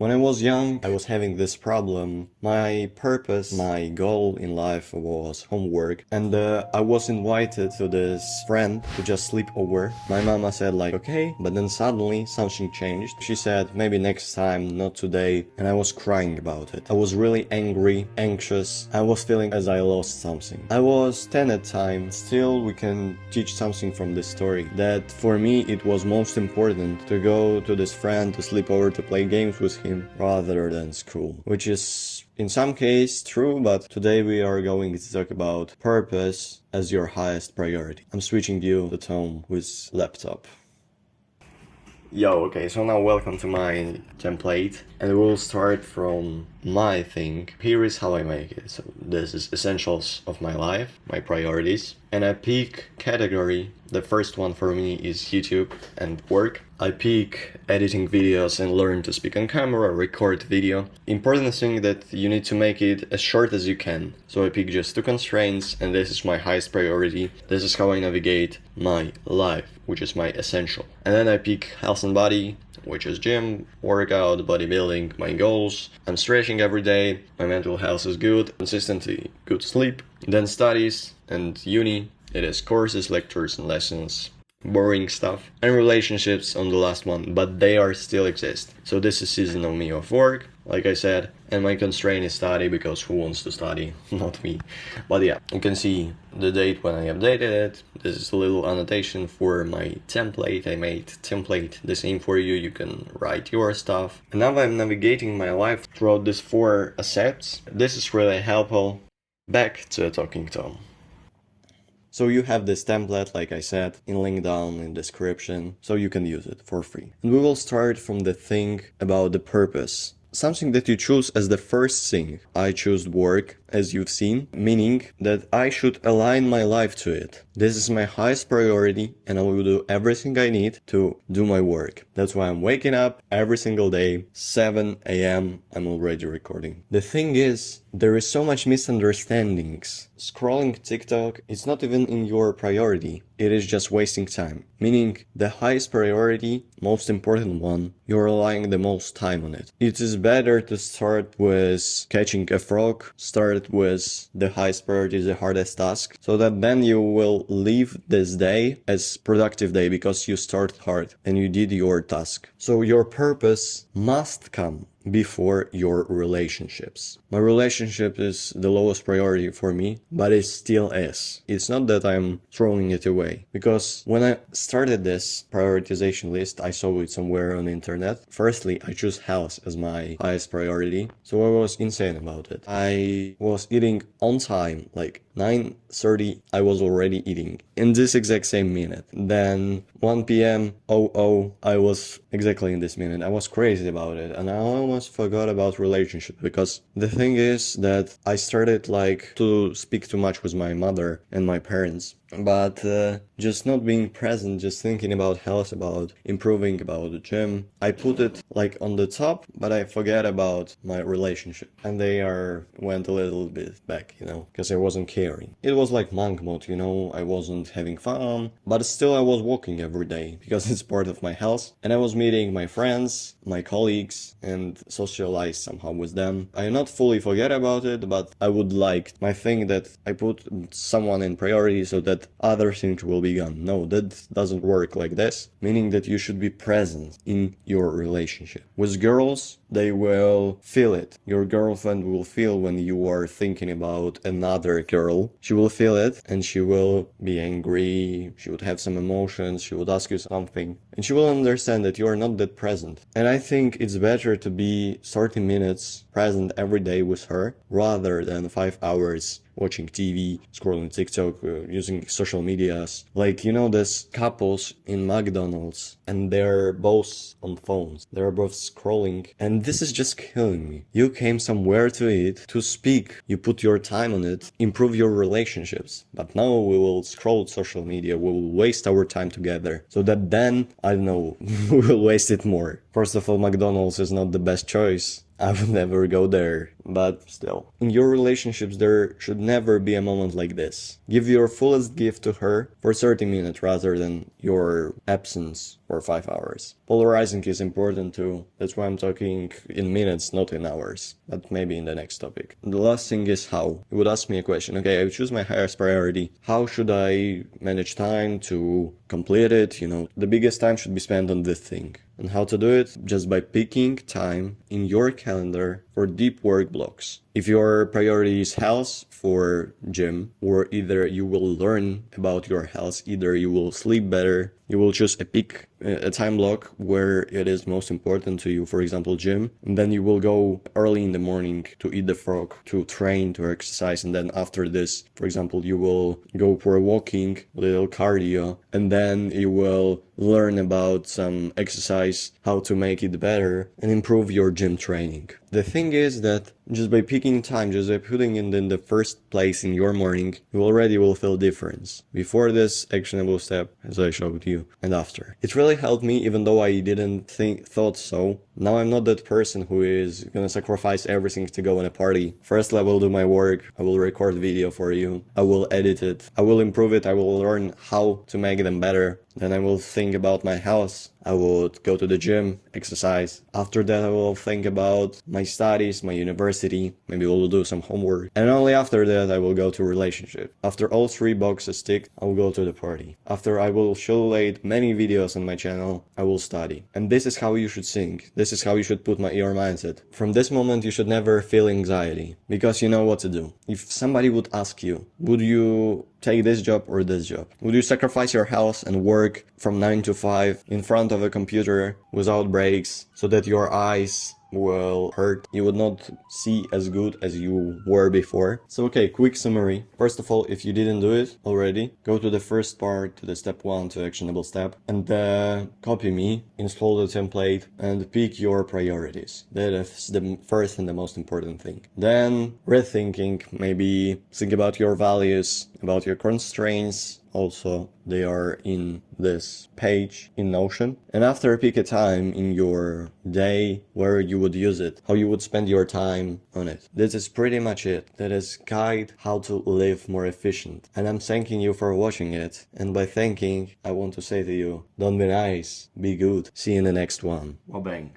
When I was young, I was having this problem. My purpose, my goal in life was homework, and I was invited to this friend to just sleep over. My mama said like, okay, but then suddenly something changed. She said, maybe next time, not today, and I was crying about it. I was really angry, anxious. I was feeling as I lost something. I was 10 at time. Still, we can teach something from this story. That for me, it was most important to go to this friend to sleep over to play games with him rather than school, which is in some case true, but today we are going to talk about purpose as your highest priority. I'm switching you the tone with laptop. Yo, okay, so now welcome to my template, and we'll start from my thing. Here is how I make it. So this is essentials of my life, my priorities, and I pick category. The first one for me is YouTube and work. I pick editing videos and learn to speak on camera, record video. Important thing that you need to make it as short as you can. So I pick just two constraints, and this is my highest priority. This is how I navigate my life, which is my essential. And then I pick health and body, which is gym, workout, bodybuilding, my goals. I'm stretching every day, my mental health is good, consistently good sleep. Then studies and uni, it is courses, lectures and lessons, boring stuff. And relationships on the last one, but they are still exist. So this is seasonal me of work, like I said, and my constraint is study, because who wants to study? Not me. But yeah, you can see the date when I updated it. This is a little annotation for my template. I made template the same for you. You can write your stuff. And now I'm navigating my life throughout these 4 assets. This is really helpful. Back to a talking tone. So you have this template, like I said, in link down in description, so you can use it for free. And we will start from the thing about the purpose. Something that you choose as the first thing. I choose work, as you've seen, meaning that I should align my life to it. This is my highest priority, and I will do everything I need to do my work. That's why I'm waking up every single day, 7 a.m. I'm already recording. The thing is, there is so much misunderstandings. Scrolling TikTok is not even in your priority. It is just wasting time. Meaning, the highest priority, most important one, you're relying the most time on it. It is better to start with catching a frog, start with the highest priority, the hardest task, so that then you will leave this day as productive day because you start hard and you did your task. So your purpose must come before your relationships. My relationship is the lowest priority for me, but it still is. It's not that I'm throwing it away, because when I started this prioritization list, I saw it somewhere on the internet. Firstly, I choose health as my highest priority, so I was insane about it. I was eating on time, like 9:30 I was already eating in this exact same minute. Then 1 p.m. I was exactly in this minute. I was crazy about it, and I almost forgot about relationship, because the thing is that I started like to speak too much with my mother and my parents, but just not being present, just thinking about health, about improving, about the gym. I put it like on the top, but I forget about my relationship, and went a little bit back, because I wasn't caring. It was like monk mode, I wasn't having fun, but still I was walking every day because it's part of my health, and I was meeting my friends, my colleagues, and socialize somehow with them. I not fully forget about it, but I would like my thing that I put someone in priority so that other things will be gone. No, that doesn't work like this, meaning that you should be present in your relationship. With girls, they will feel it. Your girlfriend will feel when you are thinking about another girl. She will feel it, and she will be angry, she would have some emotions, she would ask you something, and she will understand that you are not that present. And I think it's better to be 30 minutes present every day with her rather than 5 hours watching TV, scrolling TikTok, using social medias. Like, there's couples in McDonald's and they're both on phones. They're both scrolling, and this is just killing me. You came somewhere to eat, to speak. You put your time on it, improve your relationships. But now we will scroll social media, we will waste our time together, so that then, I don't know, we will waste it more. First of all, McDonald's is not the best choice. I would never go there, but still. In your relationships, there should never be a moment like this. Give your fullest gift to her for 30 minutes rather than your absence for 5 hours. Polarizing is important too. That's why I'm talking in minutes, not in hours. But maybe in the next topic. The last thing is how. You would ask me a question. Okay, I choose my highest priority. How should I manage time to complete it? The biggest time should be spent on this thing. And how to do it? Just by picking time in your calendar for deep work blocks. If your priority is health for gym, or either you will learn about your health, either you will sleep better, you will choose a time block where it is most important to you, for example, gym, and then you will go early in the morning to eat the frog, to train, to exercise, and then after this, for example, you will go for a walking, little cardio, and then you will learn about some exercise, how to make it better, and improve your gym training. The thing is that just by picking time, just by putting it in the first place in your morning, you already will feel difference. Before this actionable step, as I showed you, and after. It really helped me, even though I didn't thought so. Now I'm not that person who is gonna sacrifice everything to go on a party. First I will do my work, I will record video for you, I will edit it, I will improve it, I will learn how to make them better. Then I will think about my health. I would go to the gym, exercise. After that I will think about my studies, my university, maybe we'll do some homework. And only after that I will go to relationship. After all 3 boxes ticked, I will go to the party. After I will showcase many videos on my channel, I will study. And this is how you should think. This is how you should put your mindset. From this moment you should never feel anxiety, because you know what to do. If somebody would ask you, would you take this job or this job? Would you sacrifice your health and work from 9 to 5 in front of a computer without breaks so that your eyes will hurt, you would not see as good as you were before? So okay, quick summary. First of all, if you didn't do it already, go to the first part, to the step 1, to actionable step, and copy me, install the template, and pick your priorities. That is the first and the most important thing. Then rethinking, maybe think about your values, about your constraints. Also, they are in this page in Notion. And after, pick a time in your day where you would use it, how you would spend your time on it. This is pretty much it. That is guide how to live more efficient. And I'm thanking you for watching it. And by thanking, I want to say to you, don't be nice, be good. See you in the next one. Well, bang.